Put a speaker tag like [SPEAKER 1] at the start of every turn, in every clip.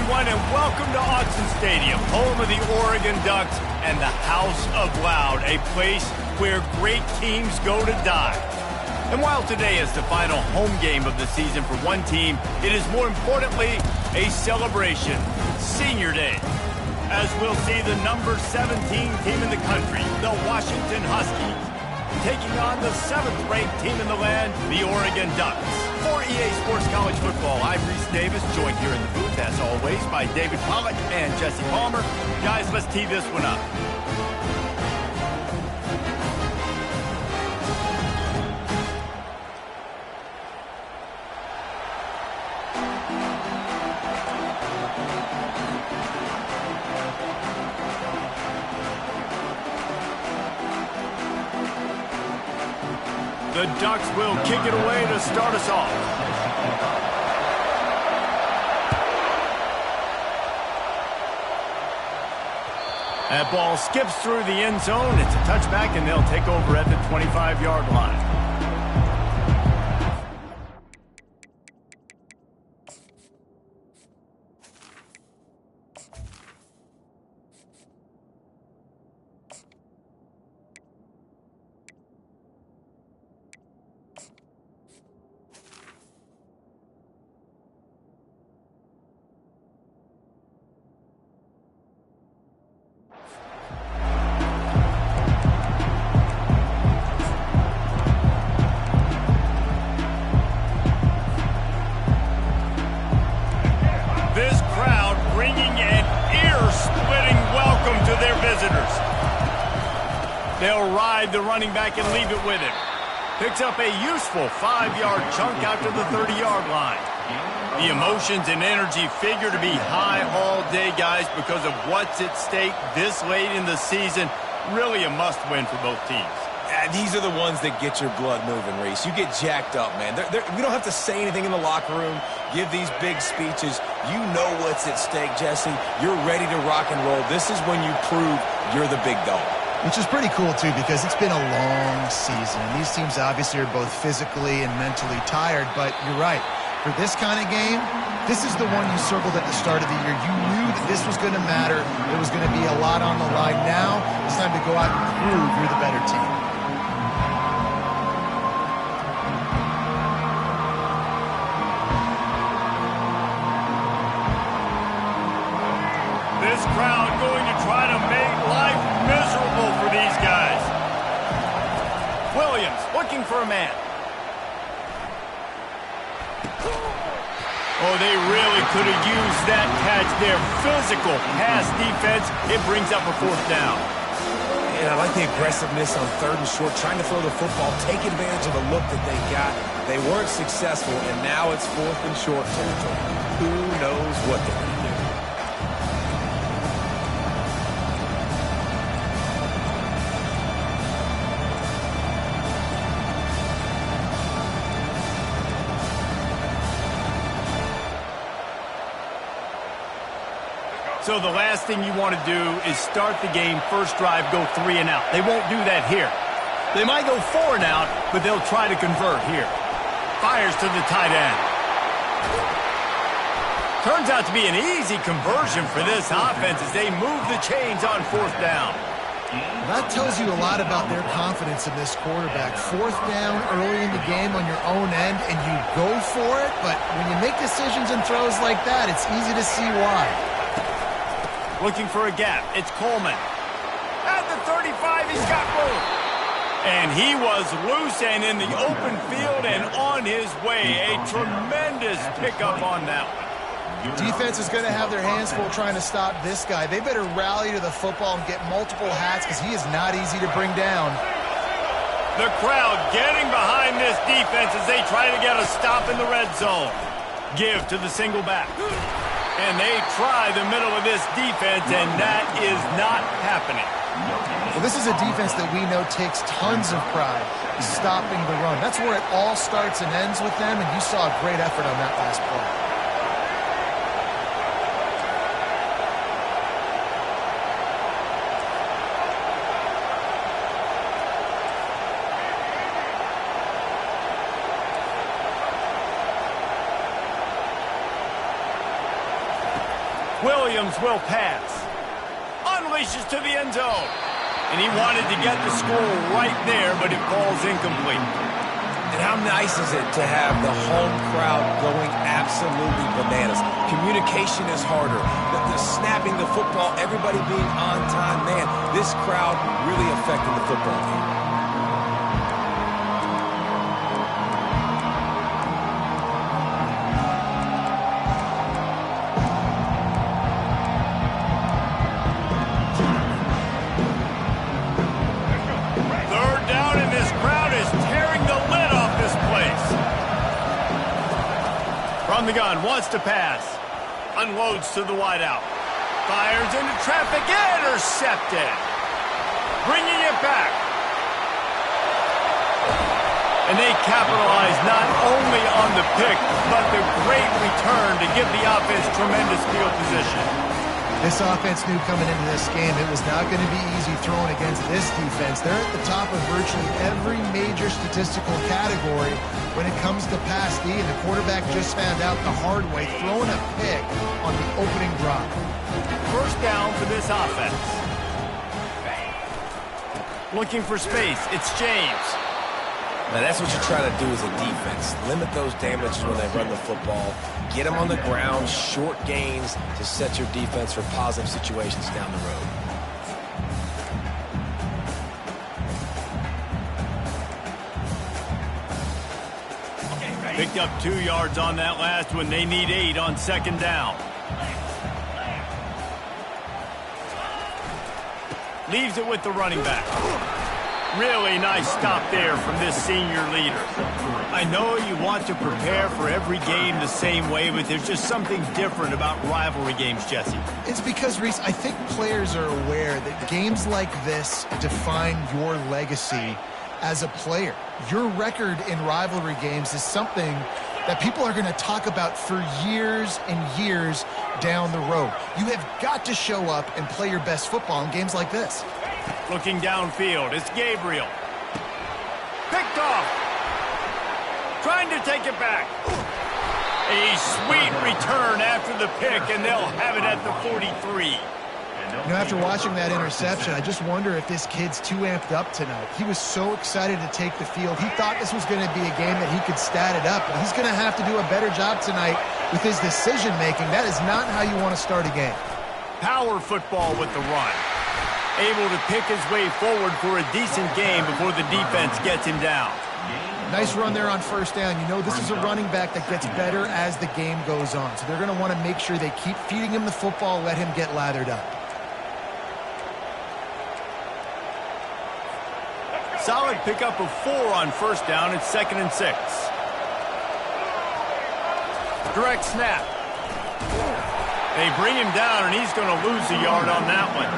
[SPEAKER 1] everyone, and welcome to Autzen Stadium, home of the Oregon Ducks and the House of Loud, a place where great teams go to die. And while today is the final home game of the season for one team, it is more importantly a celebration, Senior Day, as we'll see the number 17 team in the country, the Washington Huskies, taking on the 7th-ranked team in the land, the Oregon Ducks. For EA Sports College Football, I'm Reese Davis, joined here in the booth, as always, by David Pollack and Jesse Palmer. Guys, let's tee this one up. The Ducks will kick it away to start us off. That ball skips through the end zone. It's a touchback, and they'll take over at the 25-yard line. They'll ride the running back and leave it with him. Picks up a useful 5-yard chunk out to the 30-yard line. The emotions and energy figure to be high all day, guys, because of what's at stake this late in the season. Really a must-win for both teams.
[SPEAKER 2] These are the ones that get your blood moving, Reese. You get jacked up, man. We don't have to say anything in the locker room, give these big speeches. You know what's at stake, Jesse. You're ready to rock and roll. This is when you prove you're the big dog.
[SPEAKER 3] Which is pretty cool, too, because it's been a long season. And these teams obviously are both physically and mentally tired, but you're right. For this kind of game, this is the one you circled at the start of the year. You knew that this was going to matter. There was going to be a lot on the line. Now it's time to go out and prove you're the better team.
[SPEAKER 1] This crowd going to try to make life miserable for these guys. Williams looking for a man. Oh, they really could have used that catch there. Physical pass defense. It brings up a 4th down.
[SPEAKER 2] And I like the aggressiveness on 3rd and short, trying to throw the football, take advantage of the look that they got. They weren't successful, and now it's 4th and short territory. Who knows what they're going to do?
[SPEAKER 1] So the last thing you want to do is start the game, first drive, go 3 and out. They won't do that here. They might go 4 and out, but they'll try to convert here. Fires to the tight end. Turns out to be an easy conversion for this offense as they move the chains on 4th down.
[SPEAKER 3] That tells you a lot about their confidence in this quarterback. 4th down early in the game on your own end, and you go for it, but when you make decisions and throws like that, it's easy to see why.
[SPEAKER 1] Looking for a gap. It's Coleman. At the 35, he's got room. And he was loose and in the open field and on his way. A tremendous pickup on that one.
[SPEAKER 3] Defense is going to have their hands full trying to stop this guy. They better rally to the football and get multiple hats because he is not easy to bring down.
[SPEAKER 1] The crowd getting behind this defense as they try to get a stop in the red zone. Give to the single back. And they try the middle of this defense, and that is not happening.
[SPEAKER 3] Well, this is a defense that we know takes tons of pride stopping the run. That's where it all starts and ends with them, and you saw a great effort on that last play.
[SPEAKER 1] Williams will pass. Unleashes to the end zone. And he wanted to get the score right there, but it falls incomplete.
[SPEAKER 2] And how nice is it to have the home crowd going absolutely bananas? Communication is harder. The snapping the football, everybody being on time. Man, this crowd really affecting the football game.
[SPEAKER 1] From the gun, wants to pass. Unloads to the wideout. Fires into traffic, intercepted. Bringing it back. And they capitalize not only on the pick, but the great return to give the offense tremendous field position.
[SPEAKER 3] This offense knew coming into this game it was not going to be easy throwing against this defense. They're at the top of virtually every major statistical category when it comes to pass D, and the quarterback just found out the hard way, throwing a pick on the opening drive.
[SPEAKER 1] First down for this offense. Looking for space. It's James.
[SPEAKER 2] Now, that's what you try to do as a defense. Limit those damages when they run the football. Get them on the ground, short gains to set your defense for positive situations down the road.
[SPEAKER 1] Picked up 2 yards on that last one. They need 8 on second down. Leaves it with the running back. Really nice stop there from this senior leader. I know you want to prepare for every game the same way, but there's just something different about rivalry games, Jesse.
[SPEAKER 3] It's because, Reese, I think players are aware that games like this define your legacy as a player. Your record in rivalry games is something that people are going to talk about for years and years down the road. You have got to show up and play your best football in games like this.
[SPEAKER 1] Looking downfield, it's Gabriel. Picked off. Trying to take it back. A sweet return after the pick, and they'll have it at the 43.
[SPEAKER 3] You know, after watching that interception, I just wonder if this kid's too amped up tonight. He was so excited to take the field. He thought this was going to be a game that he could stat it up, but he's going to have to do a better job tonight with his decision-making. That is not how you want to start a game.
[SPEAKER 1] Power football with the run. Able to pick his way forward for a decent game before the defense gets him down.
[SPEAKER 3] Nice run there on first down. You know, this is a running back that gets better as the game goes on. So they're going to want to make sure they keep feeding him the football, let him get lathered up.
[SPEAKER 1] Solid pickup of 4 on first down. It's 2nd and 6. Direct snap. They bring him down, and he's going to lose a yard on that one.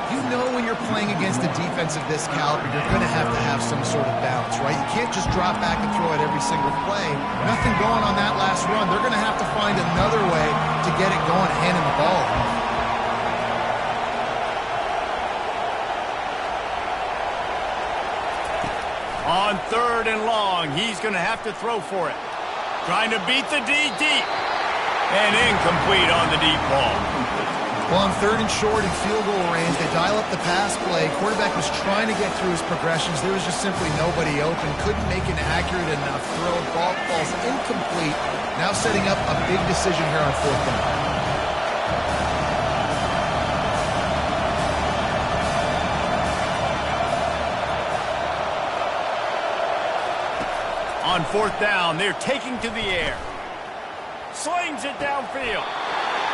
[SPEAKER 3] You know when you're playing against a defense of this caliber, you're going to have some sort of balance, right? You can't just drop back and throw it every single play. Nothing going on that last run. They're going to have to find another way to get it going, handing the ball off.
[SPEAKER 1] On 3rd and long, he's going to have to throw for it. Trying to beat the D deep. And incomplete on the deep ball.
[SPEAKER 3] Well, on 3rd and short in field goal range, they dial up the pass play. Quarterback was trying to get through his progressions. There was just simply nobody open. Couldn't make an accurate enough throw. Ball falls incomplete. Now setting up a big decision here on 4th down.
[SPEAKER 1] On 4th down, they're taking to the air. Slings it downfield.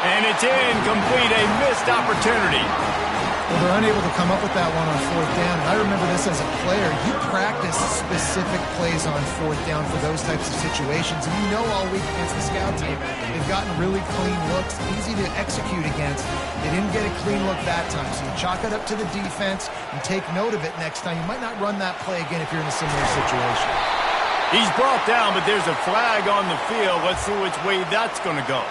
[SPEAKER 1] And it's incomplete, a missed opportunity.
[SPEAKER 3] Well, they're unable to come up with that one on 4th down. And I remember this as a player. You practice specific plays on 4th down for those types of situations. And you know all week against the scout team, they've gotten really clean looks, easy to execute against. They didn't get a clean look that time. So you chalk it up to the defense and take note of it next time. You might not run that play again if you're in a similar situation.
[SPEAKER 1] He's brought down, but there's a flag on the field. Let's see which way that's going to go.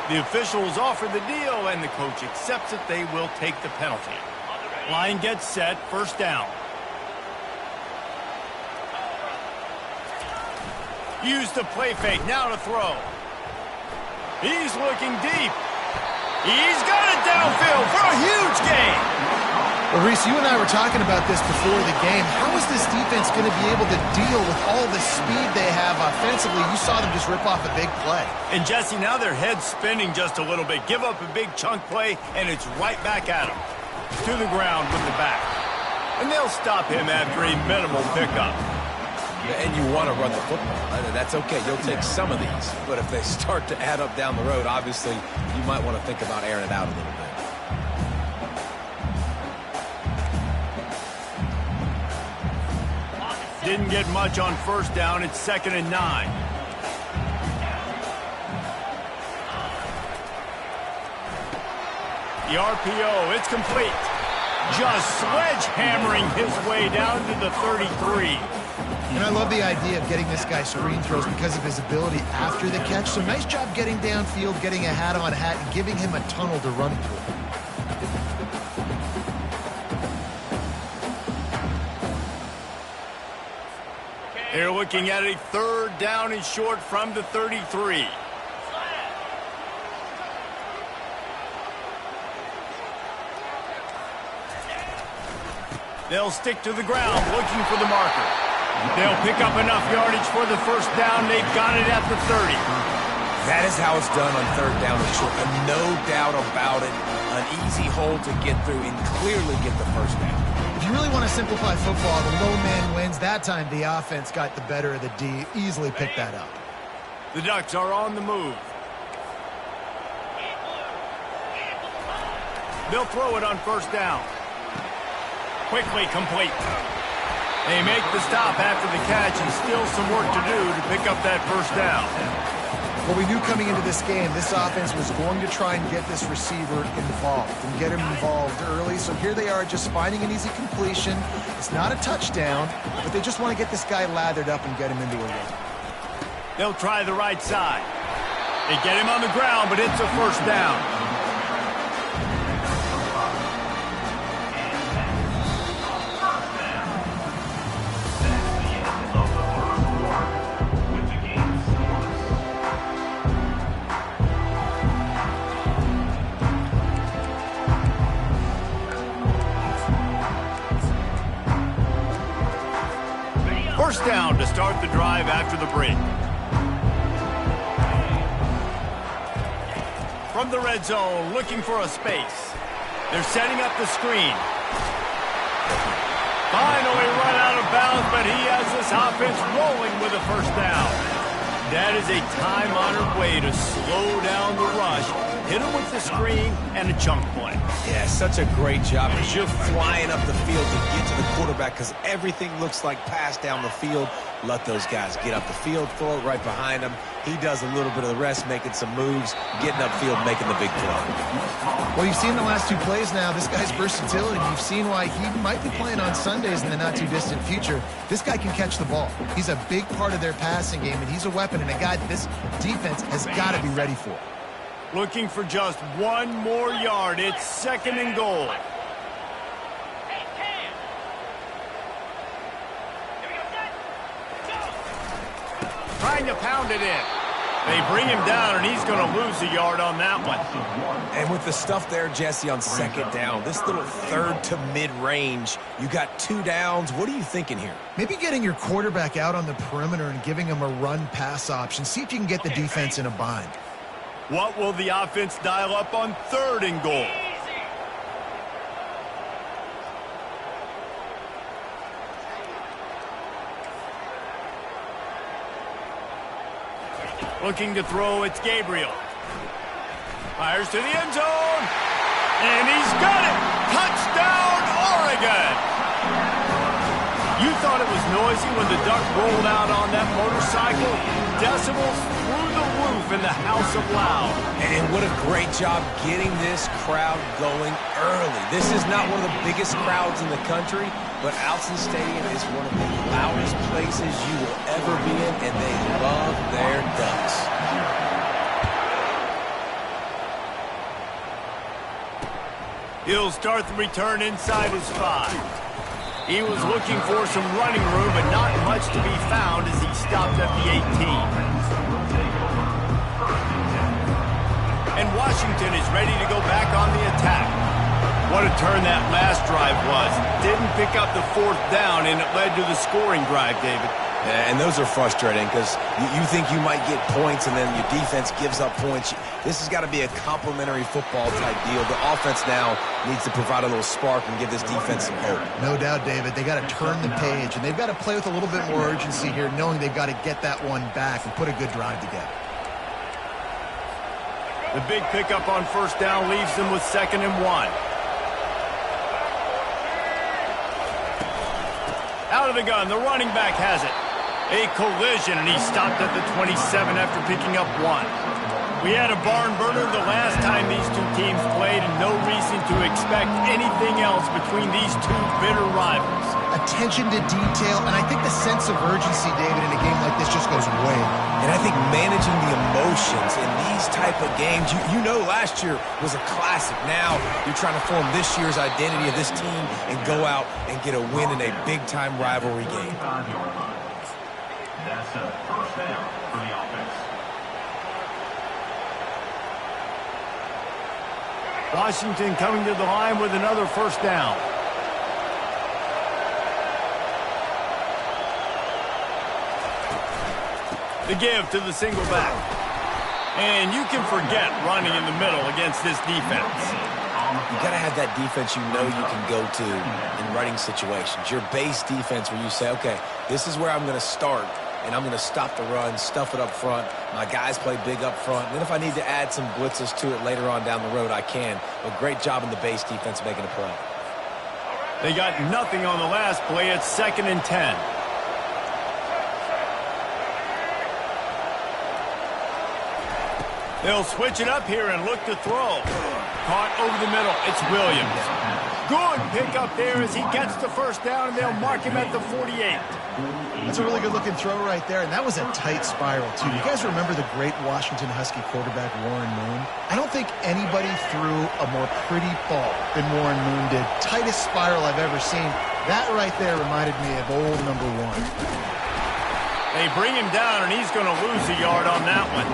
[SPEAKER 1] The officials offer the deal, and the coach accepts it. They will take the penalty. Line gets set, 1st down. Use the play fake, now to throw. He's looking deep. He's got it downfield for a huge gain.
[SPEAKER 3] Well, Reese, you and I were talking about this before the game. How is this defense going to be able to deal with all the speed they have offensively? You saw them just rip off a big play.
[SPEAKER 1] And, Jesse, now their head's spinning just a little bit. Give up a big chunk play, and it's right back at them. To the ground with the back. And they'll stop him after a minimal pickup.
[SPEAKER 2] And you want to run the football. That's okay. You'll take some of these. But if they start to add up down the road, obviously, you might want to think about airing it out a little bit.
[SPEAKER 1] Didn't get much on first down. It's 2nd and 9. The RPO, it's complete. Just sledgehammering his way down to the 33.
[SPEAKER 3] And I love the idea of getting this guy screen throws because of his ability after the catch. So nice job getting downfield, getting a hat-on hat, and giving him a tunnel to run through.
[SPEAKER 1] They're looking at a 3rd down and short from the 33. They'll stick to the ground, looking for the marker. They'll pick up enough yardage for the 1st down. They've got it at the 30.
[SPEAKER 2] That is how it's done on 3rd down and short. No doubt about it. An easy hole to get through and clearly get the 1st down.
[SPEAKER 3] If you really want to simplify football, the low man wins. That time the offense got the better of the D. Easily picked that up.
[SPEAKER 1] The Ducks are on the move. They'll throw it on 1st down. Quickly complete. They make the stop after the catch and still some work to do to pick up that 1st down.
[SPEAKER 3] Well, we knew coming into this game, this offense was going to try and get this receiver involved and get him involved early. So here they are just finding an easy completion. It's not a touchdown, but they just want to get this guy lathered up and get him into a run.
[SPEAKER 1] They'll try the right side. They get him on the ground, but it's a 1st down. First down to start the drive after the break. From the red zone, looking for a space. They're setting up the screen. Finally run out of bounds, but he has this offense rolling with a 1st down. That is a time-honored way to slow down the rush, hit him with the screen, and a chunk play.
[SPEAKER 2] Yeah, such a great job because you're flying up the field to get to the quarterback because everything looks like pass down the field. Let those guys get up the field, throw it right behind him. He does a little bit of the rest, making some moves, getting upfield, making the big play.
[SPEAKER 3] Well, you've seen the last 2 plays now. This guy's versatility. You've seen why he might be playing on Sundays in the not-too-distant future. This guy can catch the ball. He's a big part of their passing game, and he's a weapon and a guy that this defense has got to be ready for.
[SPEAKER 1] Looking for just 1 more yard. It's 2nd and goal. Trying to pound it in. They bring him down, and he's going to lose a yard on that one.
[SPEAKER 2] And with the stuff there, Jesse, on 2nd down, this little 3rd to mid-range, you got 2 downs. What are you thinking here?
[SPEAKER 3] Maybe getting your quarterback out on the perimeter and giving him a run-pass option. See if you can get the defense in a bind.
[SPEAKER 1] What will the offense dial up on 3rd and goal? Looking to throw, it's Gabriel. Fires to the end zone. And he's got it. Touchdown, Oregon. You thought it was noisy when the Duck rolled out on that motorcycle. Decibels through the roof in the House of Loud.
[SPEAKER 2] And what a great job getting this crowd going early. This is not one of the biggest crowds in the country, but Alson Stadium is one of the loudest places you will ever be in, and they love their Ducks.
[SPEAKER 1] He'll start the return inside his 5. He was looking for some running room, but not much to be found as he stopped at the 18. And Washington is ready to go back on the attack. What a turn that last drive was. Didn't pick up the fourth down, and it led to the scoring drive, David.
[SPEAKER 2] Yeah, and those are frustrating because you think you might get points and then your defense gives up points. This has got to be a complementary football type deal. The offense now needs to provide a little spark and give this defense some hope.
[SPEAKER 3] No doubt, David. They got to turn the page, and they've got to play with a little bit more urgency here, knowing they've got to get that one back and put a good drive together.
[SPEAKER 1] The big pickup on first down leaves them with 2nd and 1. Out of the gun, the running back has it. A collision, and he stopped at the 27 after picking up 1. We had a barn burner the last time these two teams played, and no reason to expect anything else between these two bitter rivals.
[SPEAKER 3] Attention to detail, and I think the sense of urgency, David, in a game like this just goes way up.
[SPEAKER 2] And I think managing the emotions in these type of games, you know last year was a classic. Now you're trying to form this year's identity of this team and go out and get a win in a big-time rivalry game.
[SPEAKER 4] That's a first down for the offense.
[SPEAKER 1] Washington coming to the line with another first down. The give to the single back. And you can forget running in the middle against this defense.
[SPEAKER 2] You got to have that defense you know you can go to in running situations. Your base defense where you say, okay, this is where I'm going to start, and I'm going to stop the run, stuff it up front. My guys play big up front. And then if I need to add some blitzes to it later on down the road, I can. But great job in the base defense making a play.
[SPEAKER 1] They got nothing on the last play. It's 2nd and 10. They'll switch it up here and look to throw. Caught over the middle. It's Williams. Good pickup there as he gets the first down, and they'll mark him at the 48.
[SPEAKER 3] That's a really good-looking throw right there, and that was a tight spiral, too. You guys remember the great Washington Husky quarterback Warren Moon? I don't think anybody threw a more pretty ball than Warren Moon did. Tightest spiral I've ever seen. That right there reminded me of old number 1.
[SPEAKER 1] They bring him down, and he's going to lose a yard on that one.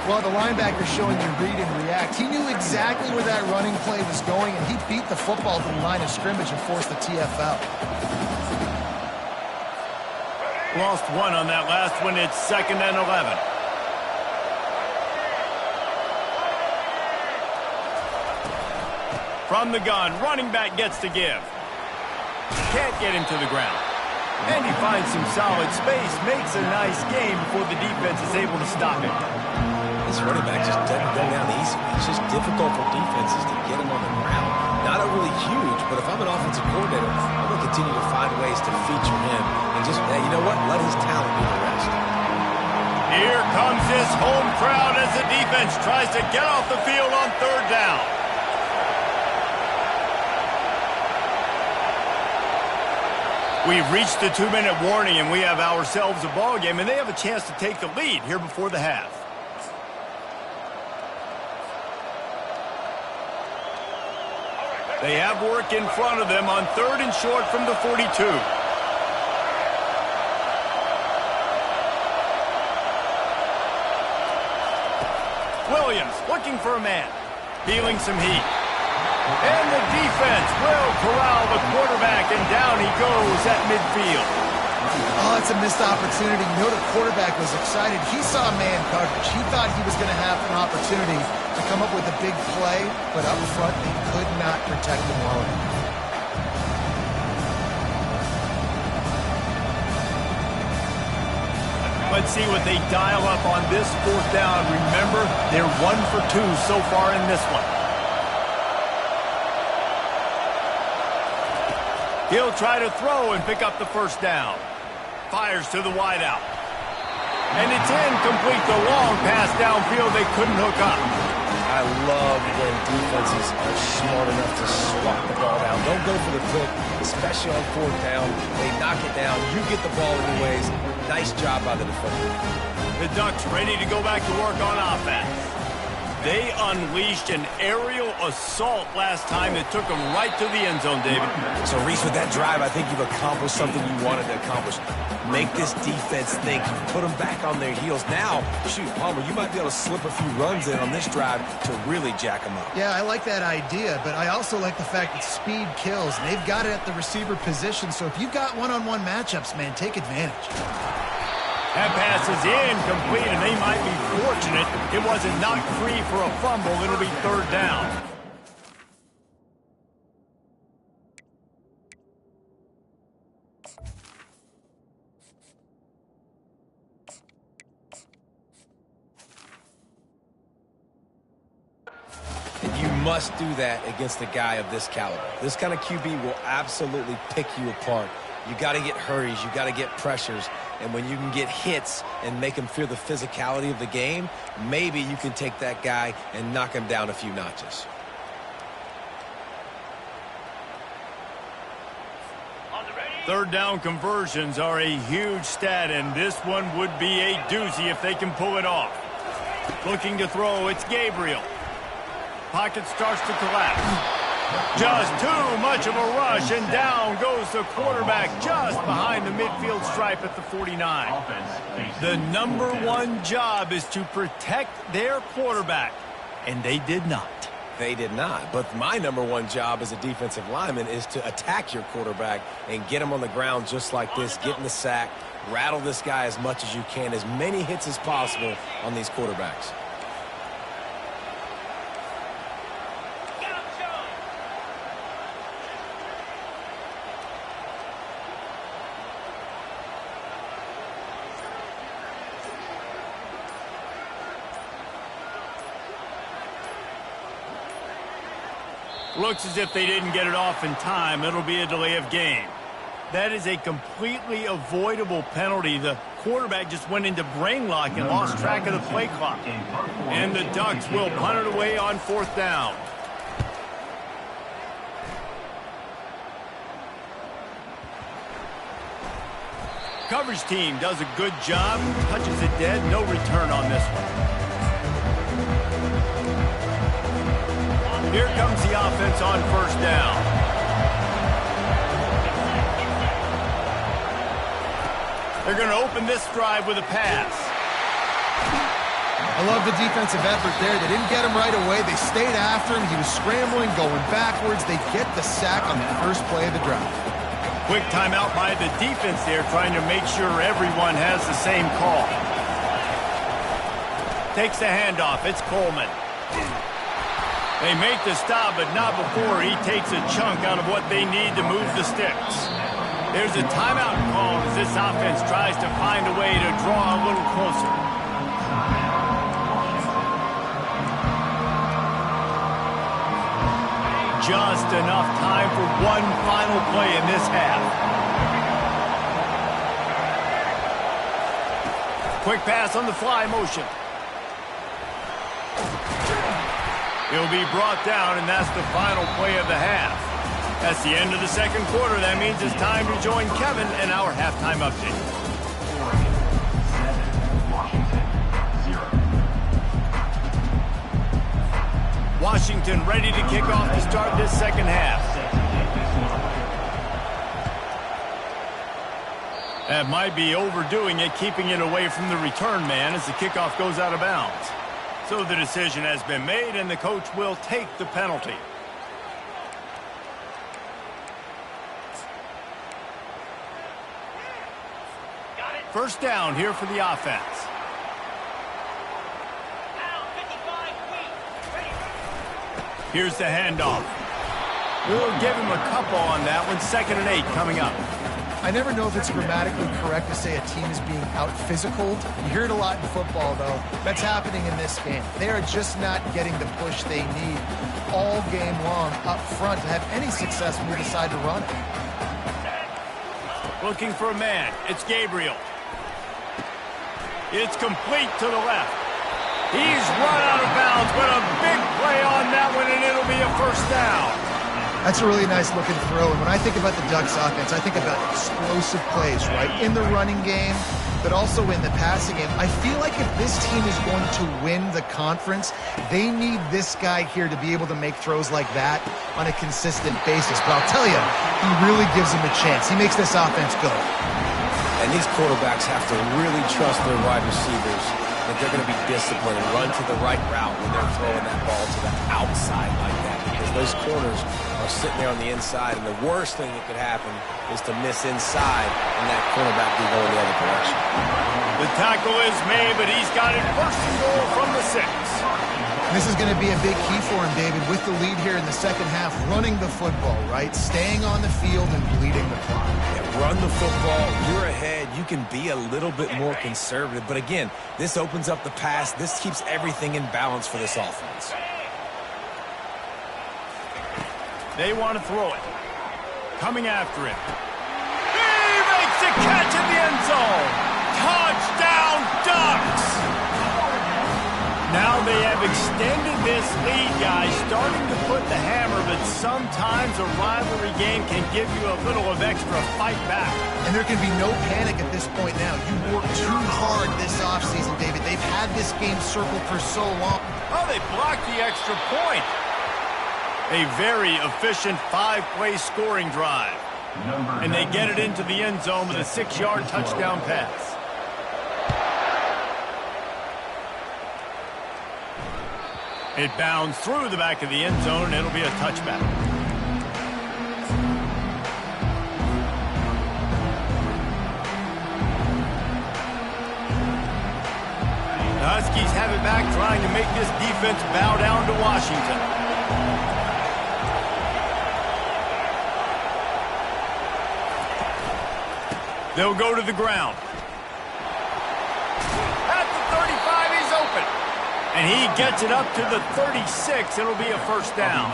[SPEAKER 3] Well, the linebacker's showing you read and react. He knew exactly where that running play was going, and he beat the football to the line of scrimmage and forced the TFL.
[SPEAKER 1] Lost 1 on that last one. It's 2nd and 11. From the gun, running back gets to give. Can't get him to the ground. And he finds some solid space, makes a nice game before the defense is able to stop him.
[SPEAKER 2] This running back just doesn't go down easy. It's just difficult for defenses to get him on the ground. Not overly huge, but if I'm an offensive coordinator, I'm going to continue to find ways to feature him and just, hey, you know what, let his talent do the rest.
[SPEAKER 1] Here comes this home crowd as the defense tries to get off the field on 3rd down. We've reached the 2-minute warning, and we have ourselves a ball game, and they have a chance to take the lead here before the half. They have work in front of them on 3rd and short from the 42. Williams looking for a man, feeling some heat. And the defense will corral the quarterback, and down he goes at midfield.
[SPEAKER 3] Oh, it's a missed opportunity. You know the quarterback was excited. He saw man coverage. He thought he was going to have an opportunity to come up with a big play, but up front, they could not protect him well enough.
[SPEAKER 1] Let's see what they dial up on this 4th down. Remember, they're 1 for 2 so far in this one. He'll try to throw and pick up the first down. Fires to the wideout. And it's incomplete. The long pass downfield they couldn't hook up.
[SPEAKER 2] I love when defenses are smart enough to swat the ball down. Don't go for the pick, especially on 4th down. They knock it down. You get the ball anyways. Nice job by the defender.
[SPEAKER 1] The Ducks ready to go back to work on offense. They unleashed an aerial assault last time that took them right to the end zone, David.
[SPEAKER 2] So, Reese, with that drive, I think you've accomplished something you wanted to accomplish. Make this defense think. Put them back on their heels. Now, shoot, Palmer, you might be able to slip a few runs in on this drive to really jack them up.
[SPEAKER 3] Yeah, I like that idea, but I also like the fact that speed kills, and they've got it at the receiver position. So if you've got one-on-one matchups, man, take advantage.
[SPEAKER 1] That pass is incomplete, and they might be fortunate it wasn't knocked free for a fumble. It'll be third down.
[SPEAKER 2] And you must do that against a guy of this caliber. This kind of QB will absolutely pick you apart. You got to get hurries. You got to get pressures. And when you can get hits and make him feel the physicality of the game, maybe you can take that guy and knock him down a few notches.
[SPEAKER 1] Third down conversions are a huge stat, and this one would be a doozy if they can pull it off. Looking to throw, it's Gabriel. Pocket starts to collapse. Just too much of a rush, and down goes the quarterback just behind the midfield stripe at the 49. The number one job is to protect their quarterback, and they did not.
[SPEAKER 2] They did not. But my number one job as a defensive lineman is to attack your quarterback and get him on the ground just like this, get in the sack, rattle this guy as much as you can, as many hits as possible on these quarterbacks.
[SPEAKER 1] Looks as if they didn't get it off in time. It'll be a delay of game. That is a completely avoidable penalty. The quarterback just went into brain lock and lost track of the play clock. And the Ducks will punt it away on fourth down. Coverage team does a good job. Touches it dead. No return on this one. Here comes the offense on first down. They're going to open this drive with a pass.
[SPEAKER 3] I love the defensive effort there. They didn't get him right away. They stayed after him. He was scrambling, going backwards. They get the sack on the first play of the drive.
[SPEAKER 1] Quick timeout by the defense there, trying to make sure everyone has the same call. Takes the handoff. It's Coleman. They make the stop, but not before he takes a chunk out of what they need to move the sticks. There's a timeout called as this offense tries to find a way to draw a little closer. Just enough time for one final play in this half. Quick pass on the fly motion. He'll be brought down, and that's the final play of the half. That's the end of the second quarter. That means it's time to join Kevin in our halftime update. Washington ready to kick off to start this second half. That might be overdoing it, keeping it away from the return man as the kickoff goes out of bounds. So the decision has been made, and the coach will take the penalty. First down here for the offense. Here's the handoff. We'll give him a couple on that one. 2nd and 8 coming up.
[SPEAKER 3] I never know if it's grammatically correct to say a team is being out-physicaled. You hear it a lot in football, though. That's happening in this game. They are just not getting the push they need all game long up front to have any success when we decide to run it.
[SPEAKER 1] Looking for a man. It's Gabriel. It's complete to the left. He's run out of bounds, but a big play on that one, and it'll be a first down.
[SPEAKER 3] That's a really nice looking throw. And when I think about the Ducks offense, I think about explosive plays, right? In the running game, but also in the passing game. I feel like if this team is going to win the conference, they need this guy here to be able to make throws like that on a consistent basis. But I'll tell you, he really gives them a chance. He makes this offense go.
[SPEAKER 2] And these quarterbacks have to really trust their wide receivers that they're going to be disciplined and run to the right route when they're throwing that ball to the outside like that, because those corners are sitting there on the inside, and the worst thing that could happen is to miss inside and that cornerback be going the other direction.
[SPEAKER 1] The tackle is made, but he's got it first and goal from the 6.
[SPEAKER 3] This is going to be a big key for him, David, with the lead here in the second half, running the football, right? Staying on the field and bleeding the clock.
[SPEAKER 2] Yeah, run the football, you're ahead, you can be a little bit more conservative, but again, this opens up the pass, this keeps everything in balance for this offense.
[SPEAKER 1] They want to throw it. Coming after it. He makes the catch in the end zone. Touchdown, Ducks! Now they have extended this lead, guys, starting to put the hammer, but sometimes a rivalry game can give you a little of extra fight back.
[SPEAKER 3] And there can be no panic at this point now. You worked too hard this offseason, David. They've had this game circled for so long.
[SPEAKER 1] Oh, they blocked the extra point. A very efficient 5-play scoring drive. And they get it into the end zone with a 6-yard touchdown pass. It bounds through the back of the end zone, and it'll be a touchback. The Huskies have it back, trying to make this defense bow down to Washington. They'll go to the ground. At the 35, he's open. And he gets it up to the 36. It'll be a first down.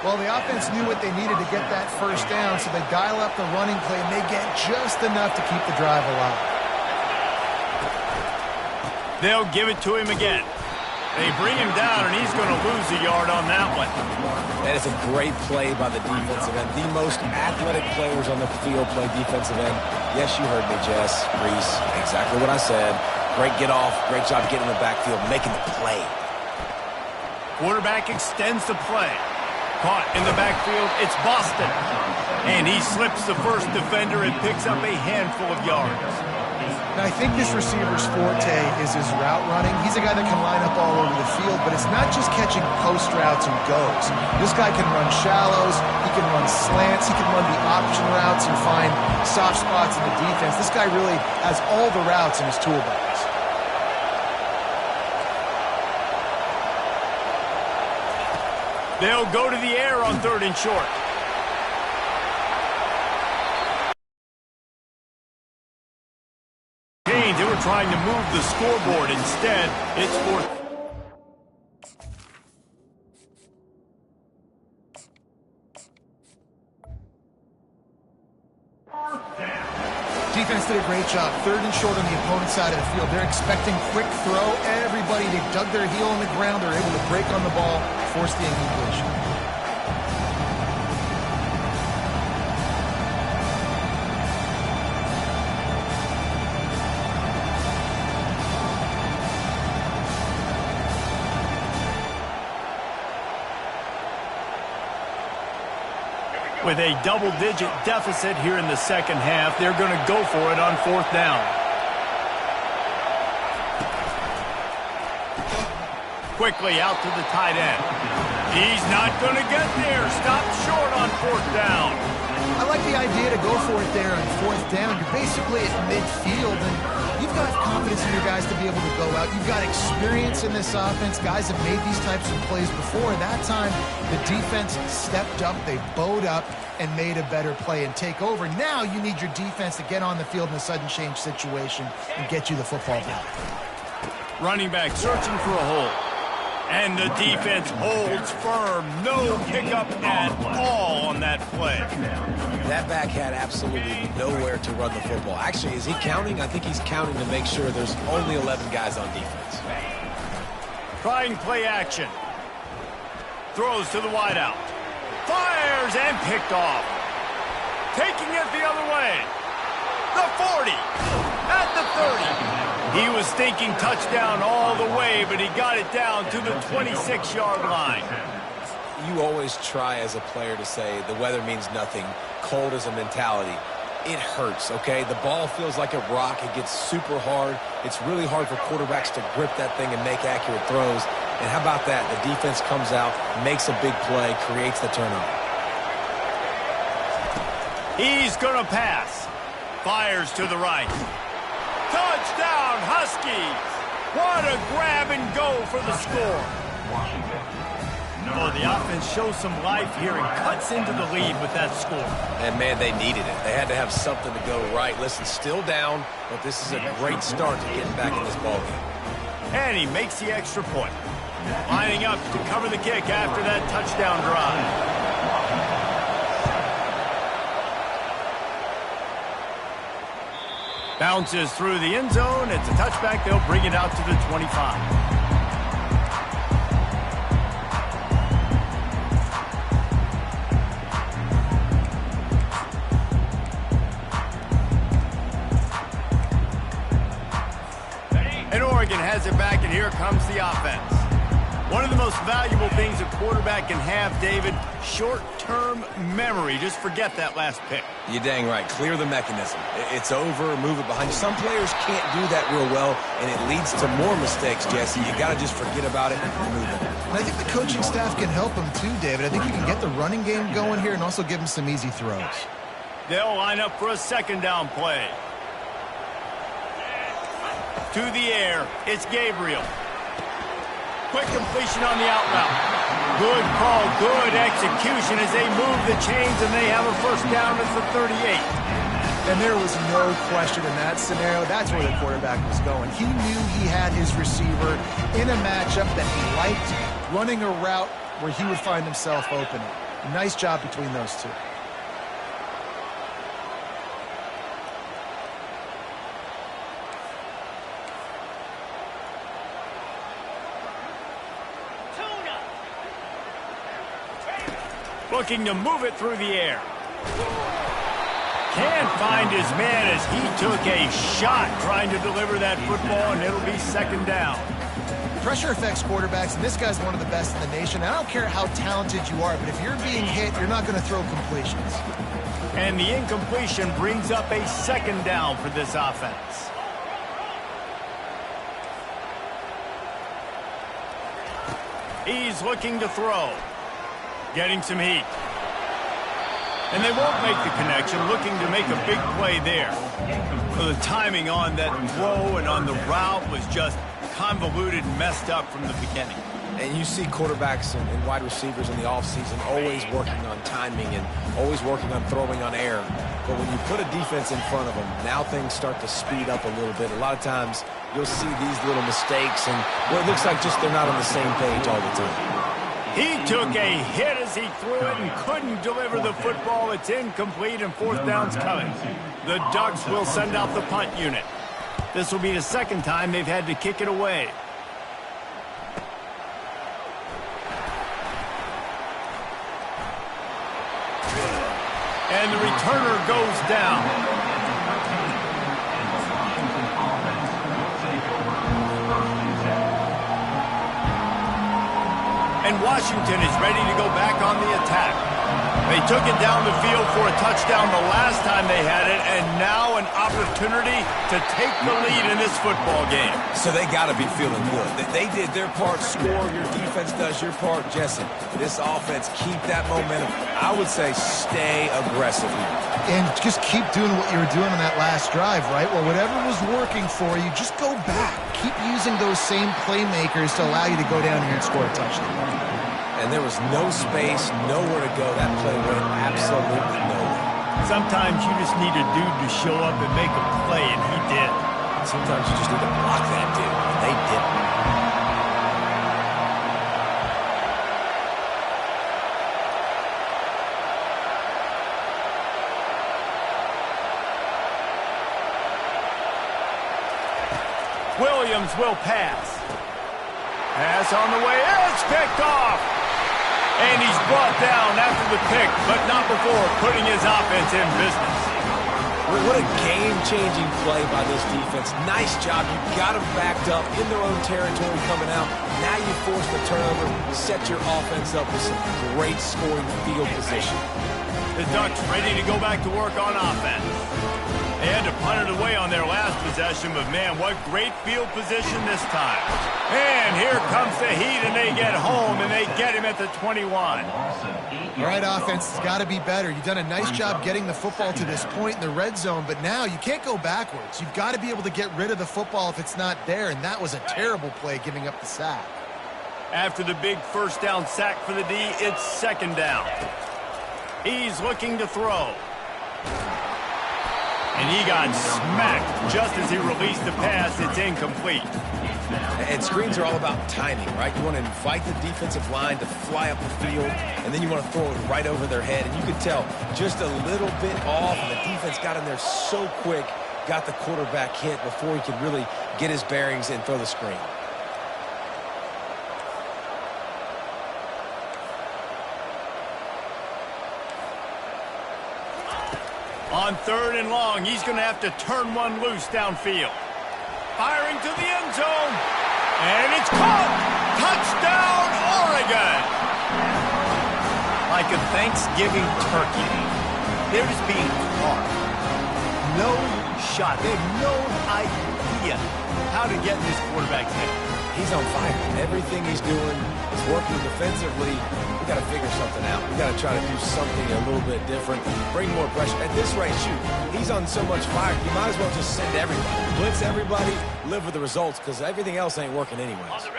[SPEAKER 3] Well, the offense knew what they needed to get that first down, so they dial up the running play, and they get just enough to keep the drive alive.
[SPEAKER 1] They'll give it to him again. They bring him down, and he's going to lose a yard on that one.
[SPEAKER 2] That is a great play by the defensive end. The most athletic players on the field play defensive end. Yes, you heard me, Jess, Reese. Exactly what I said. Great get off. Great job getting in the backfield, making the play.
[SPEAKER 1] Quarterback extends the play. Caught in the backfield. It's Boston. And he slips the first defender and picks up a handful of yards.
[SPEAKER 3] Now, I think this receiver's forte is his route running. He's a guy that can line up all over the field, but it's not just catching post routes and goes. This guy can run shallows, he can run slants, he can run the option routes and find soft spots in the defense. This guy really has all the routes in his toolbox.
[SPEAKER 1] They'll go to the air on 3rd and short. They were trying to move the scoreboard. Instead, it's 4th.
[SPEAKER 3] Defense did a great job. 3rd and short on the opponent's side of the field. They're expecting quick throw. Everybody, they dug their heel on the ground. They're able to break on the ball, force the incompletion.
[SPEAKER 1] With a double-digit deficit here in the second half, they're going to go for it on 4th down. Quickly out to the tight end. He's not going to get there. Stopped short on 4th down.
[SPEAKER 3] I like the idea to go for it there on 4th down. You're basically at midfield, and you've got confidence in your guys to be able to go out. You've got experience in this offense. Guys have made these types of plays before. That time, the defense stepped up. They bowed up and made a better play and take over. Now you need your defense to get on the field in a sudden change situation and get you the football back.
[SPEAKER 1] Running back searching for a hole. And the defense holds firm. No pickup at all on that play.
[SPEAKER 2] That back had absolutely nowhere to run the football. Actually, is he counting? I think he's counting to make sure there's only 11 guys on defense.
[SPEAKER 1] Trying play action. Throws to the wideout. Fires and picked off. Taking it the other way. The 40. at the 30. He was thinking touchdown all the way, but he got it down to the 26-yard line.
[SPEAKER 2] You always try as a player to say the weather means nothing. Cold is a mentality. It hurts, okay? The ball feels like a rock. It gets super hard. It's really hard for quarterbacks to grip that thing and make accurate throws. And how about that? The defense comes out, makes a big play, creates the turnover.
[SPEAKER 1] He's going to pass. Fires to the right. Touchdown, Huskies! What a grab and go for the score. Oh, the offense shows some life here and cuts into the lead with that score.
[SPEAKER 2] And, man, they needed it. They had to have something to go right. Listen, still down, but this is a great start to getting back in this ballgame.
[SPEAKER 1] And he makes the extra point. Lining up to cover the kick after that touchdown drive. Bounces through the end zone. It's a touchback. They'll bring it out to the 25. Oregon has it back, and here comes the offense. One of the most valuable things a quarterback can have, David, short-term memory. Just forget that last pick.
[SPEAKER 2] You're dang right. Clear the mechanism. It's over, move it behind you. Some players can't do that real well, and it leads to more mistakes, Jesse. You got to just forget about it and move it.
[SPEAKER 3] And I think the coaching staff can help him too, David. I think you can get the running game going here and also give him some easy throws.
[SPEAKER 1] They'll line up for a second down play. To the air, it's Gabriel. Quick completion on the out route. Good call, good execution as they move the chains and they have a first down at the 38.
[SPEAKER 5] And there was no question in that scenario. That's where the quarterback was going. He knew he had his receiver in a matchup that he liked, running a route where he would find himself opening. Nice job between those two.
[SPEAKER 1] Looking to move it through the air. Can't find his man as he took a shot trying to deliver that football, and it'll be second down.
[SPEAKER 3] Pressure affects quarterbacks, and this guy's one of the best in the nation. I don't care how talented you are, but if you're being hit, you're not going to throw completions.
[SPEAKER 1] And the incompletion brings up a second down for this offense. He's looking to throw. Getting some heat. And they won't make the connection, looking to make a big play there. So the timing on that throw and on the route was just convoluted and messed up from the beginning.
[SPEAKER 2] And you see quarterbacks and wide receivers in the offseason always working on timing and always working on throwing on air. But when you put a defense in front of them, now things start to speed up a little bit. A lot of times you'll see these little mistakes and well, it looks like just they're not on the same page all the time.
[SPEAKER 1] He took a hit as he threw it and couldn't deliver the football. It's incomplete and fourth down's coming. The Ducks will send out the punt unit. This will be the second time they've had to kick it away. And the returner goes down. And Washington is ready to go back on the attack. They took it down the field for a touchdown the last time they had it, and now an opportunity to take the lead in this football game.
[SPEAKER 2] So they got to be feeling good. They did their part, score, your defense does your part. Jesse, this offense, keep that momentum. I would say stay aggressive here.
[SPEAKER 3] And just keep doing what you were doing on that last drive, right? Well, whatever was working for you, just go back. Keep using those same playmakers to allow you to go down here and score a touchdown.
[SPEAKER 2] And there was no space, nowhere to go. That play went absolutely nowhere.
[SPEAKER 1] Sometimes you just need a dude to show up and make a play, and he did.
[SPEAKER 2] Sometimes you just need to block that dude, and they didn't.
[SPEAKER 1] Williams will pass. Pass on the way. It's picked off. And he's brought down after the pick, but not before putting his offense in business.
[SPEAKER 2] What a game-changing play by this defense. Nice job. You got them backed up in their own territory coming out. Now you force the turnover, set your offense up with some great scoring field position.
[SPEAKER 1] The Ducks ready to go back to work on offense. They had to punt it away on their last possession, but man, what great field position this time. And here comes the Heat, and they get home, and they get him at the 21.
[SPEAKER 3] All right, offense has got to be better. You've done a nice job getting the football to this point in the red zone, but now you can't go backwards. You've got to be able to get rid of the football if it's not there, and that was a terrible play giving up the sack.
[SPEAKER 1] After the big first down sack for the D, it's second down. He's looking to throw. And he got smacked just as he released the pass. It's incomplete.
[SPEAKER 2] And screens are all about timing, right? You want to invite the defensive line to fly up the field, and then you want to throw it right over their head. And you can tell just a little bit off, and the defense got in there so quick, got the quarterback hit before he could really get his bearings and throw the screen.
[SPEAKER 1] On third and long, he's going to have to turn one loose downfield. Firing to the end zone. And it's caught. Touchdown, Oregon. Like a Thanksgiving turkey. They're just being caught. No shot. They have no idea how to get in this quarterback's head.
[SPEAKER 2] He's on fire. Everything he's doing is working defensively. We got to figure something out. We got to try to do something a little bit different. Bring more pressure. At this rate, shoot, he's on so much fire. You might as well just send everybody. Blitz everybody. Live with the results because everything else ain't working anyways.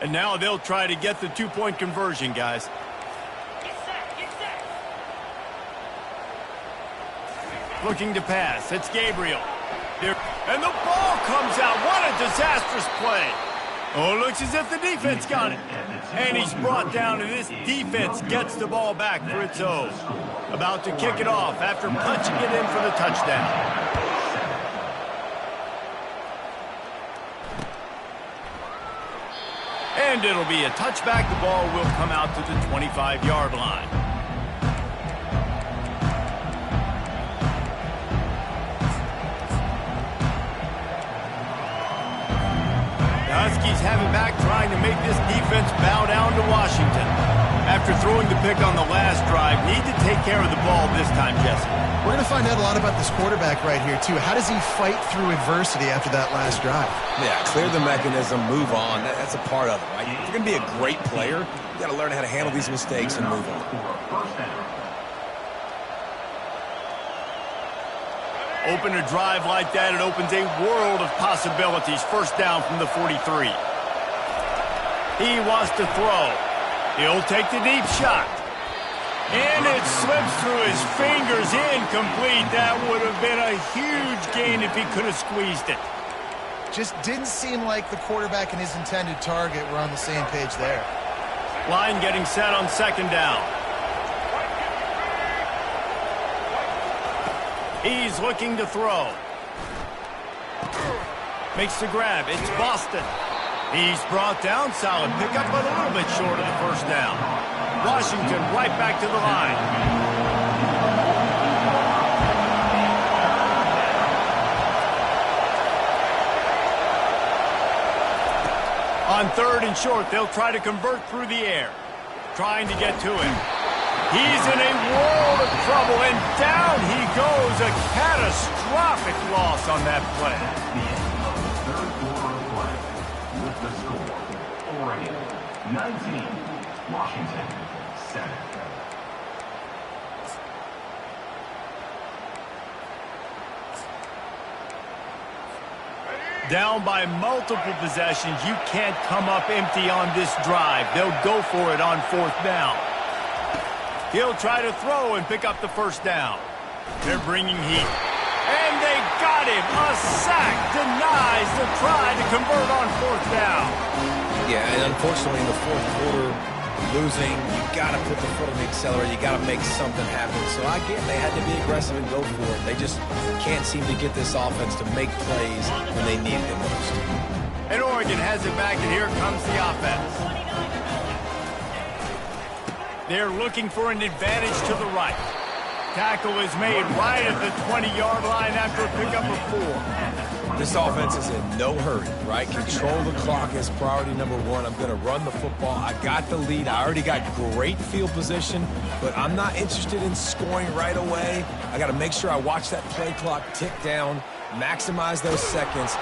[SPEAKER 1] And now they'll try to get the two-point conversion, guys. Looking to pass. It's Gabriel. And the ball comes out. What a disastrous play. Oh, it looks as if the defense got it. And he's brought down, and this defense gets the ball back for its own. About to kick it off after punching it in for the touchdown. And it'll be a touchback. The ball will come out to the 25-yard line. Huskies have it back, trying to make this defense bow down to Washington. After throwing the pick on the last drive, need to take care of the ball this time, Jesse.
[SPEAKER 3] We're going to find out a lot about this quarterback right here, too. How does he fight through adversity after that last drive?
[SPEAKER 2] Yeah, clear the mechanism, move on. That's a part of it, right? If you're going to be a great player, you got to learn how to handle these mistakes and move on.
[SPEAKER 1] Open a drive like that, it opens a world of possibilities. First down from the 43. He wants to throw. He'll take the deep shot. And it slips through his fingers, incomplete. That would have been a huge gain if he could have squeezed it.
[SPEAKER 3] Just didn't seem like the quarterback and his intended target were on the same page there.
[SPEAKER 1] Line getting set on second down. He's looking to throw. Makes the grab. It's Boston. He's brought down. Solid pickup, but a little bit short of the first down. Washington right back to the line. On third and short, they'll try to convert through the air. Trying to get to him. He's in a world of trouble, and down he goes. A catastrophic loss on that play.
[SPEAKER 4] The end of the third quarter of play with the score, Oregon 19, Washington 7.
[SPEAKER 1] Down by multiple possessions, you can't come up empty on this drive. They'll go for it on fourth down. He'll try to throw and pick up the first down. They're bringing heat. And they got him. A sack denies the try to convert on fourth down.
[SPEAKER 2] Yeah, and unfortunately in the fourth quarter, losing, you got to put the foot on the accelerator. You got to make something happen. So I get they had to be aggressive and go for it. They just can't seem to get this offense to make plays when they need it most.
[SPEAKER 1] And Oregon has it back, and here comes the offense. They're looking for an advantage to the right. Tackle is made right at the 20-yard line after a pickup of 4.
[SPEAKER 2] This offense is in no hurry, right? Control the clock is priority number 1. I'm going to run the football. I got the lead. I already got great field position, but I'm not interested in scoring right away. I got to make sure I watch that play clock tick down, maximize those seconds.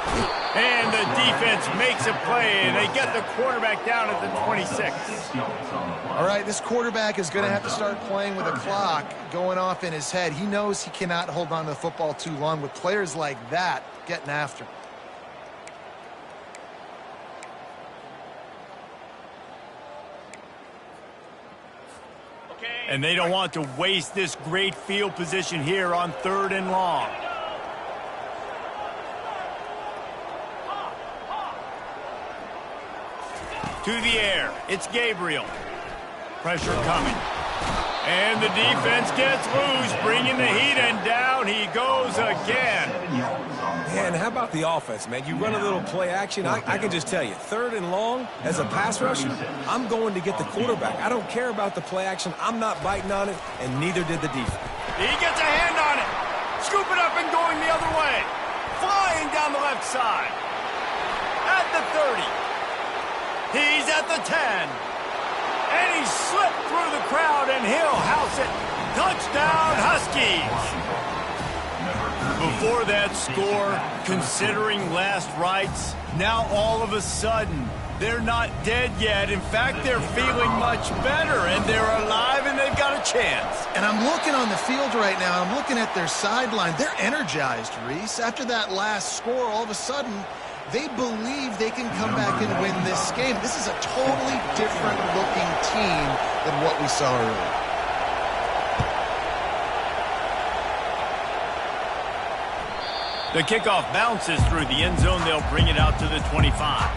[SPEAKER 1] And the defense makes a play, and they get the quarterback down at the 26.
[SPEAKER 5] All right, this quarterback is going to have to start playing with a clock going off in his head. He knows he cannot hold on to the football too long with players like that getting after him.
[SPEAKER 1] And they don't want to waste this great field position here on 3rd and long. To the air, it's Gabriel. Pressure coming. And the defense gets loose, bringing the heat, and down he goes again.
[SPEAKER 2] Man, how about the offense, man? You run a little play action. I can just tell you, 3rd and long, as a pass rusher, I'm going to get the quarterback. I don't care about the play action. I'm not biting on it, and neither did the defense.
[SPEAKER 1] He gets a hand on it. Scoop it up and going the other way. Flying down the left side. At the 30. He's at the 10. And he slipped through the crowd, and he'll house it. Touchdown, Huskies. Before that score, considering last rites, now all of a sudden, they're not dead yet. In fact, they're feeling much better, and they're alive, and they've got a chance.
[SPEAKER 5] And I'm looking on the field right now. I'm looking at their sideline. They're energized, Reese. After that last score, all of a sudden, they believe they can come back and win this game. This is a totally different-looking team than what we saw earlier.
[SPEAKER 1] The kickoff bounces through the end zone. They'll bring it out to the 25.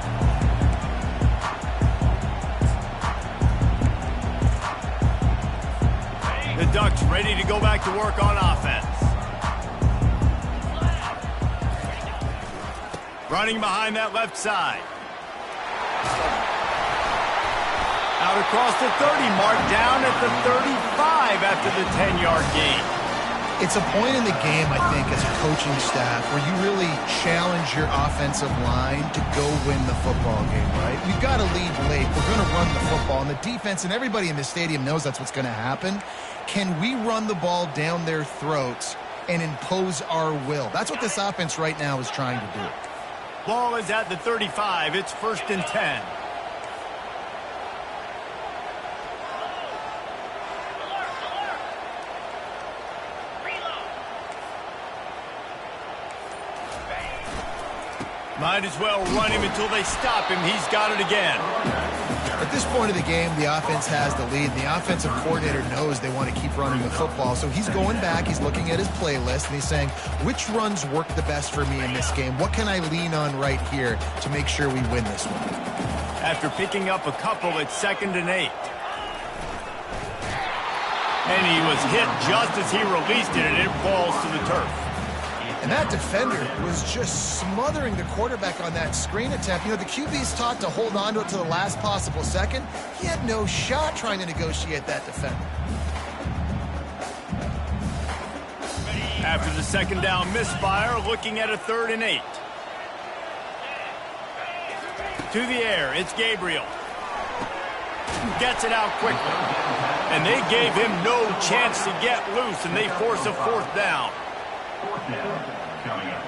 [SPEAKER 1] The Ducks ready to go back to work on offense. Running behind that left side. Out across the 30, marked down at the 35 after the 10-yard gain.
[SPEAKER 5] It's a point in the game, I think, as a coaching staff where you really challenge your offensive line to go win the football game, right? We've got to lead late. We're going to run the football, and the defense and everybody in the stadium knows that's what's going to happen. Can we run the ball down their throats and impose our will? That's what this offense right now is trying to do.
[SPEAKER 1] Ball is at the 35. It's 1st and 10. Might as well run him until they stop him. He's got it again.
[SPEAKER 5] At this point of the game, the offense has the lead. The offensive coordinator knows they want to keep running the football. So he's going back, he's looking at his playlist, and he's saying, which runs work the best for me in this game? What can I lean on right here to make sure we win this one?
[SPEAKER 1] After picking up a couple, it's 2nd and 8. And he was hit just as he released it, and it falls to the turf.
[SPEAKER 5] And that defender was just smothering the quarterback on that screen attempt. You know, the QB's taught to hold on to it to the last possible second. He had no shot trying to negotiate that defender.
[SPEAKER 1] After the 2nd down misfire, looking at a 3rd and 8. To the air, it's Gabriel. Gets it out quickly. And they gave him no chance to get loose, and they force a 4th down.
[SPEAKER 4] 4th down coming up.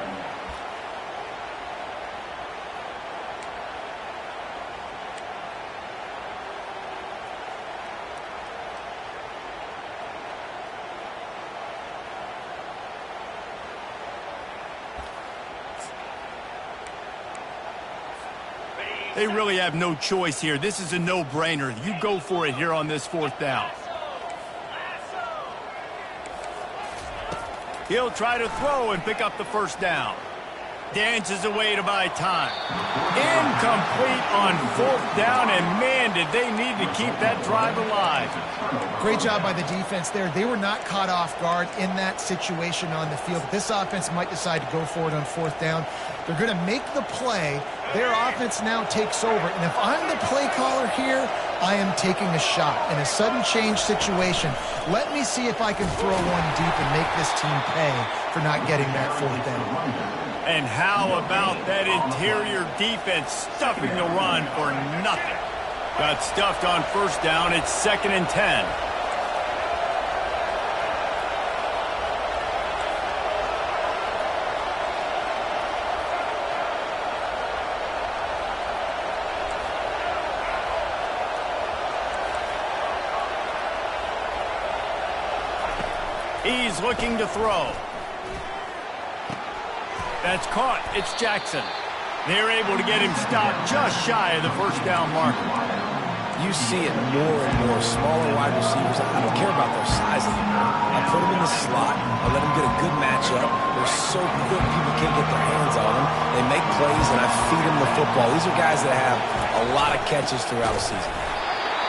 [SPEAKER 1] They really have no choice here. This is a no-brainer. You go for it here on this 4th down. He'll try to throw and pick up the 1st down. Dances away to buy time. Incomplete on 4th down, and man, did they need to keep that drive alive.
[SPEAKER 5] Great job by the defense there. They were not caught off guard in that situation on the field. This offense might decide to go for it on 4th down. They're going to make the play. Their offense now takes over. And if I'm the play caller here, I am taking a shot in a sudden change situation. Let me see if I can throw one deep and make this team pay for not getting that fourth down.
[SPEAKER 1] And how about that interior defense stuffing the run for nothing? Got stuffed on first down. It's 2nd and 10. He's looking to throw. That's caught. It's Jackson. They're able to get him stopped just shy of the first down marker.
[SPEAKER 2] You see it more and more. Smaller wide receivers, I don't care about their size anymore. I put them in the slot. I let them get a good matchup. They're so quick, people can't get their hands on them. They make plays, and I feed them the football. These are guys that have a lot of catches throughout the season.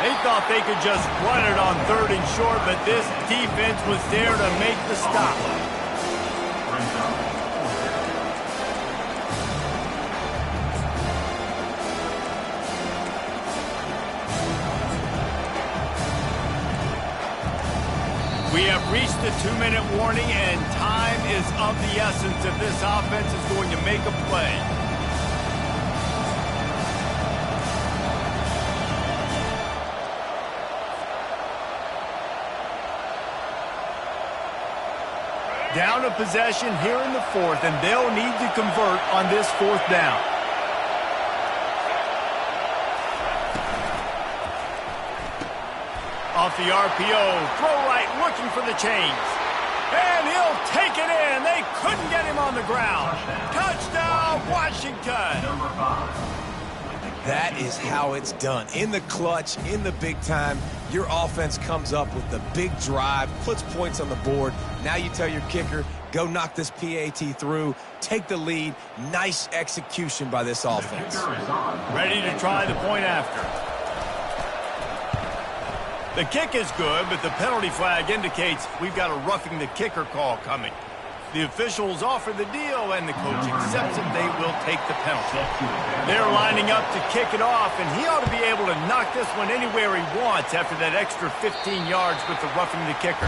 [SPEAKER 1] They thought they could just run it on 3rd and short, but this defense was there to make the stop. We have reached the 2-minute warning, and time is of the essence if this offense is going to make a play. Down a possession here in the 4th, and they'll need to convert on this 4th down. Off the RPO, throw right, looking for the chains. And he'll take it in. They couldn't get him on the ground. Touchdown, Washington.
[SPEAKER 2] That is how it's done. In the clutch, in the big time, your offense comes up with the big drive, puts points on the board. Now you tell your kicker, go knock this PAT through, take the lead. Nice execution by this offense.
[SPEAKER 1] Ready to try the point after. The kick is good, but the penalty flag indicates we've got a roughing the kicker call coming. The officials offer the deal, and the coach accepts it. They will take the penalty. They're lining up to kick it off, and he ought to be able to knock this one anywhere he wants after that extra 15 yards with the roughing the kicker.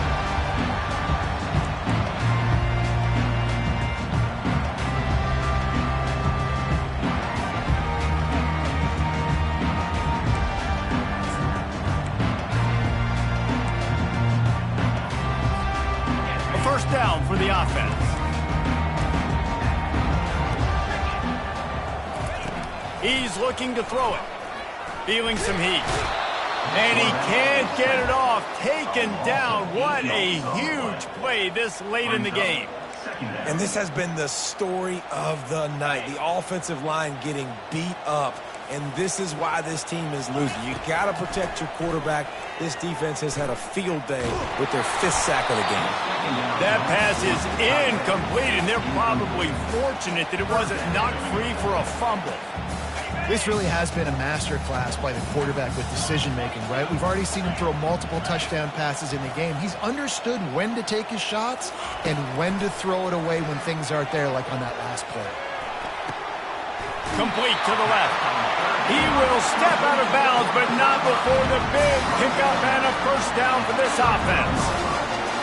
[SPEAKER 1] First down for the offense. He's looking to throw it. Feeling some heat. And he can't get it off. Taken down. What a huge play this late in the game.
[SPEAKER 2] And this has been the story of the night. The offensive line getting beat up. And this is why this team is losing. You got to protect your quarterback. This defense has had a field day with their 5th sack of the game.
[SPEAKER 1] That pass is incomplete, and they're probably fortunate that it wasn't knocked free for a fumble.
[SPEAKER 5] This really has been a masterclass by the quarterback with decision-making, right? We've already seen him throw multiple touchdown passes in the game. He's understood when to take his shots and when to throw it away when things aren't there, like on that last play.
[SPEAKER 1] Complete to the left. He will step out of bounds, but not before the big pickup and a first down for this offense.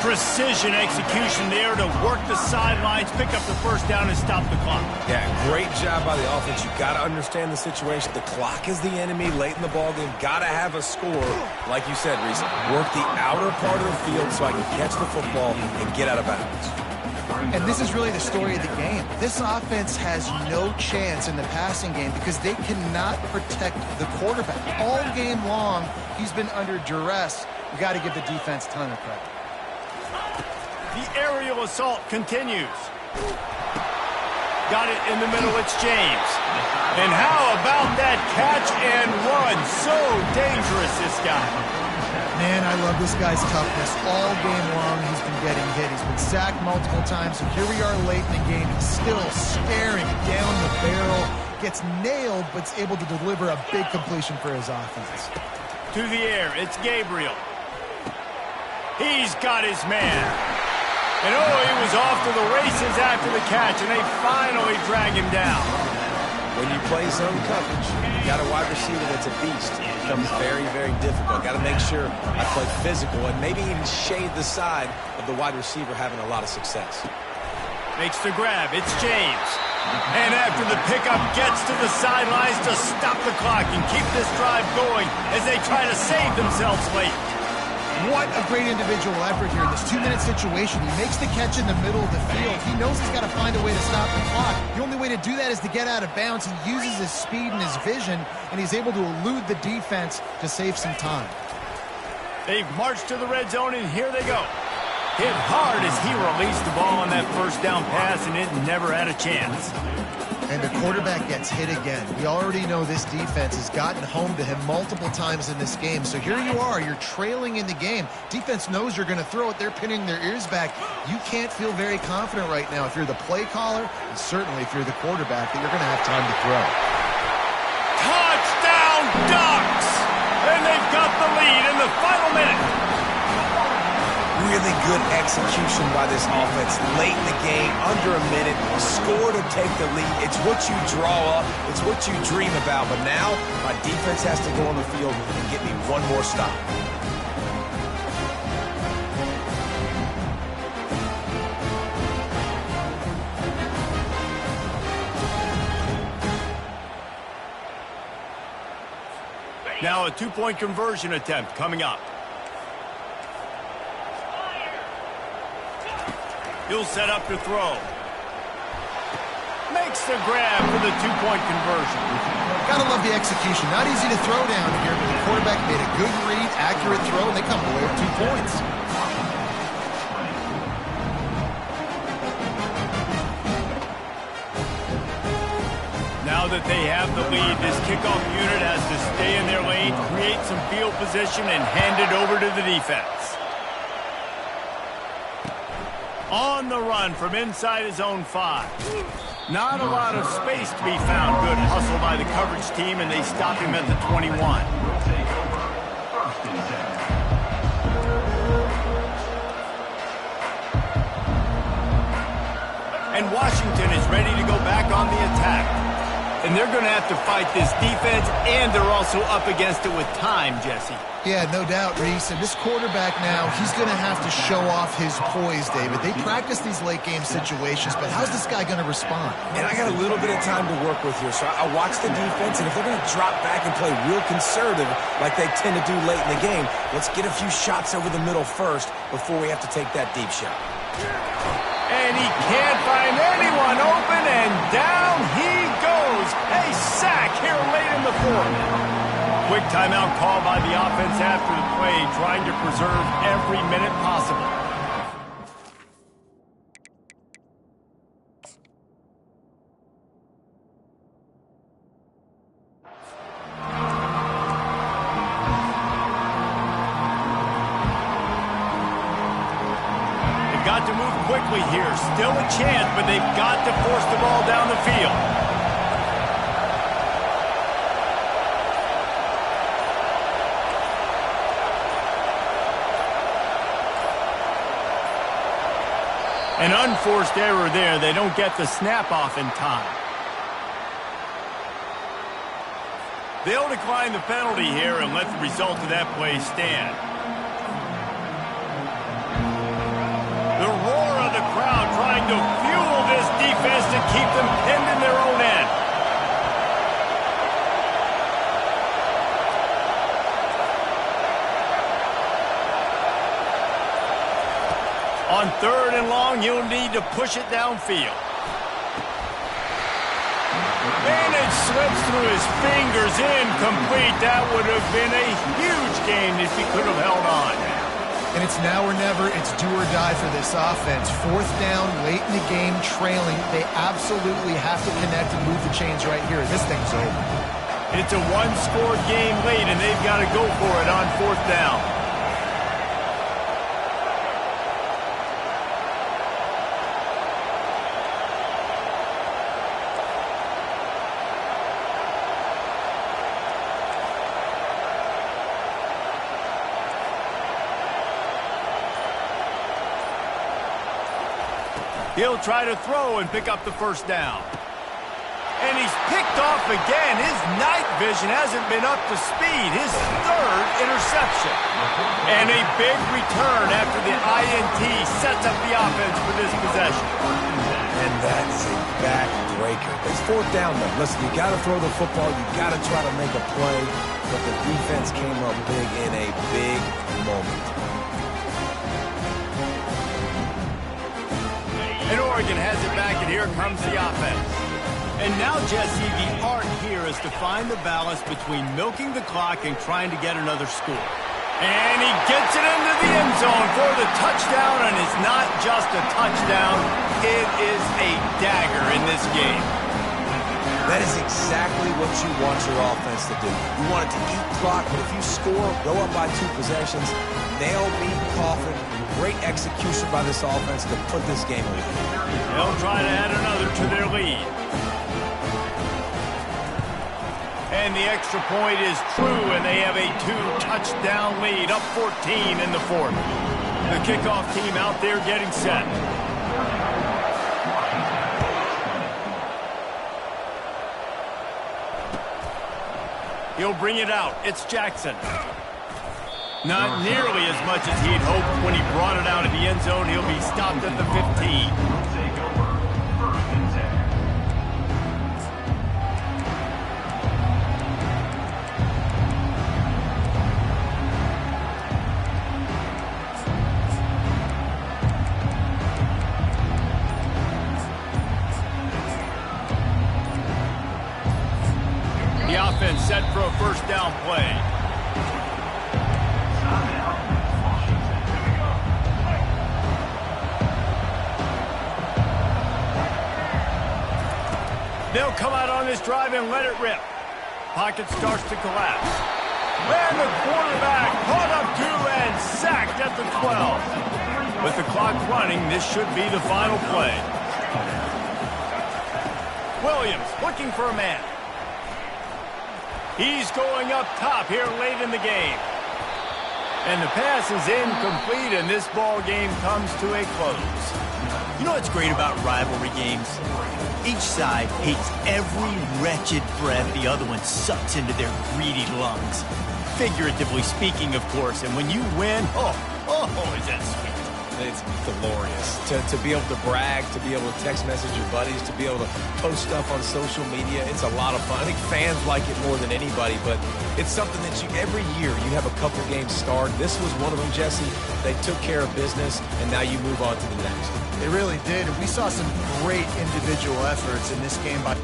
[SPEAKER 1] Precision execution there to work the sidelines, pick up the first down, and stop the clock.
[SPEAKER 2] Yeah, great job by the offense. You got to understand the situation. The clock is the enemy late in the ballgame. Got to have a score, like you said, Reese. Work the outer part of the field so I can catch the football and get out of bounds.
[SPEAKER 5] And this is really the story of the game. This offense has no chance in the passing game because they cannot protect the quarterback. All game long, he's been under duress. We've got to give the defense a ton of credit.
[SPEAKER 1] The aerial assault continues. Got it in the middle, it's James. And how about that catch and run? So dangerous, this guy.
[SPEAKER 5] Man, I love this guy's toughness. All game long, he's been getting hit. He's been sacked multiple times, and here we are late in the game. He's still staring down the barrel, gets nailed, but is able to deliver a big completion for his offense.
[SPEAKER 1] To the air, it's Gabriel. He's got his man. And oh, he was off to the races after the catch, and they finally drag him down.
[SPEAKER 2] When you play zone coverage, you got a wide receiver that's a beast. It becomes very, very difficult. Got to make sure I play physical and maybe even shade the side of the wide receiver having a lot of success.
[SPEAKER 1] Makes the grab. It's James. And after the pickup, gets to the sidelines to stop the clock and keep this drive going as they try to save themselves late.
[SPEAKER 5] What a great individual effort here in this 2-minute situation. He makes the catch in the middle of the field. He knows he's got to find a way to stop the clock. The only way to do that is to get out of bounds. He uses his speed and his vision, and he's able to elude the defense to save some time.
[SPEAKER 1] They've marched to the red zone, and here they go. Hit hard as he released the ball on that first down pass, and it never had a chance.
[SPEAKER 3] And the quarterback gets hit again. We already know this defense has gotten home to him multiple times in this game. So here you are, you're trailing in the game. Defense knows you're going to throw it. They're pinning their ears back. You can't feel very confident right now if you're the play caller, and certainly if you're the quarterback, that you're going to have time to throw.
[SPEAKER 1] Touchdown, Ducks! And they've got the lead in the final minute.
[SPEAKER 2] Really good execution by this offense late in the game, under a minute, score to take the lead. It's what you draw up, it's what you dream about, but now my defense has to go on the field and get me one more stop.
[SPEAKER 1] Now a two-point conversion attempt coming up. He'll set up to throw. Makes the grab for the two-point conversion.
[SPEAKER 5] Gotta love the execution. Not easy to throw down here, but the quarterback made a good read, accurate throw, and they come away with 2 points.
[SPEAKER 1] Now that they have the lead, this kickoff unit has to stay in their lane, create some field position, and hand it over to the defense. On the run from inside his own 5. Not a lot of space to be found. Good hustle by the coverage team, and they stop him at the 21. And Washington is ready to go back on the attack. And they're going to have to fight this defense, and they're also up against it with time, Jesse.
[SPEAKER 5] Yeah, no doubt, Reese. And this quarterback now, he's going to have to show off his poise, David. They practice these late-game situations, but how's this guy going to respond?
[SPEAKER 2] And I got a little bit of time to work with here, so I watch the defense, and if they're going to drop back and play real conservative like they tend to do late in the game, let's get a few shots over the middle first before we have to take that deep shot.
[SPEAKER 1] And he can't find anyone open, and down he goes. A sack here late in the fourth. Quick timeout call by the offense after the play, trying to preserve every minute possible. They've got to move quickly here. Still a chance, but they've got to force the ball down the field. An unforced error there. They don't get the snap off in time. They'll decline the penalty here and let the result of that play stand. The roar of the crowd trying to fuel this defense to keep them pinned in their own end. On 3rd and long, he'll need to push it downfield. And it slips through his fingers, incomplete. That would have been a huge gain if he could have held on.
[SPEAKER 5] And it's now or never. It's do or die for this offense. 4th down, late in the game, trailing. They absolutely have to connect and move the chains right here. This thing's over.
[SPEAKER 1] It's a one-score game late, and they've got to go for it on 4th down. He'll try to throw and pick up the 1st down. And he's Picked off again. His night vision hasn't been up to speed. His third interception. And a big return after the INT sets up the offense for this possession.
[SPEAKER 2] And that is a backbreaker. It's fourth down, though. Listen, you got to throw the football. You got to try to make a play. But the defense came up big in a big moment.
[SPEAKER 1] And Oregon has it back, and here comes the offense. And now, Jesse, the art here is to find the balance between milking the clock and trying to get another score. And he gets it into the end zone for the touchdown, and it's not just a touchdown, it is a dagger in this game.
[SPEAKER 2] That is exactly what you want your offense to do. You want it to eat clock, but if you score, go up by 2 possessions, nail beat coffin, great execution by this offense to put this game away.
[SPEAKER 1] They'll try to add another to their lead. And the extra point is true, and they have a 2-touchdown lead, up 14 in the fourth. The kickoff team out there getting set. He'll bring it out. It's Jackson. Not nearly as much as he'd hoped when he brought it out of the end zone. He'll be stopped at the 15. The offense set for a first down play. They'll come out on this drive and let it rip. Pocket starts to collapse. And the quarterback caught up to and sacked at the 12. With the clock running, this should be the final play. Williams looking for a man. He's going up top here late in the game. And the pass is incomplete, and this ball game comes to a close. You know what's great about rivalry games? Each side hates every wretched breath the other one sucks into their greedy lungs. Figuratively speaking, of course, and when you win, oh, is that sweet.
[SPEAKER 2] It's glorious to be able to brag, to be able to text message your buddies, to be able to post stuff on social media. It's a lot of fun. I think fans like it more than anybody, but it's something that every year you have a couple games start. This was one of them, Jesse. They took care of business, and now you move on to the next.
[SPEAKER 5] They really did. We saw some great individual efforts in this game by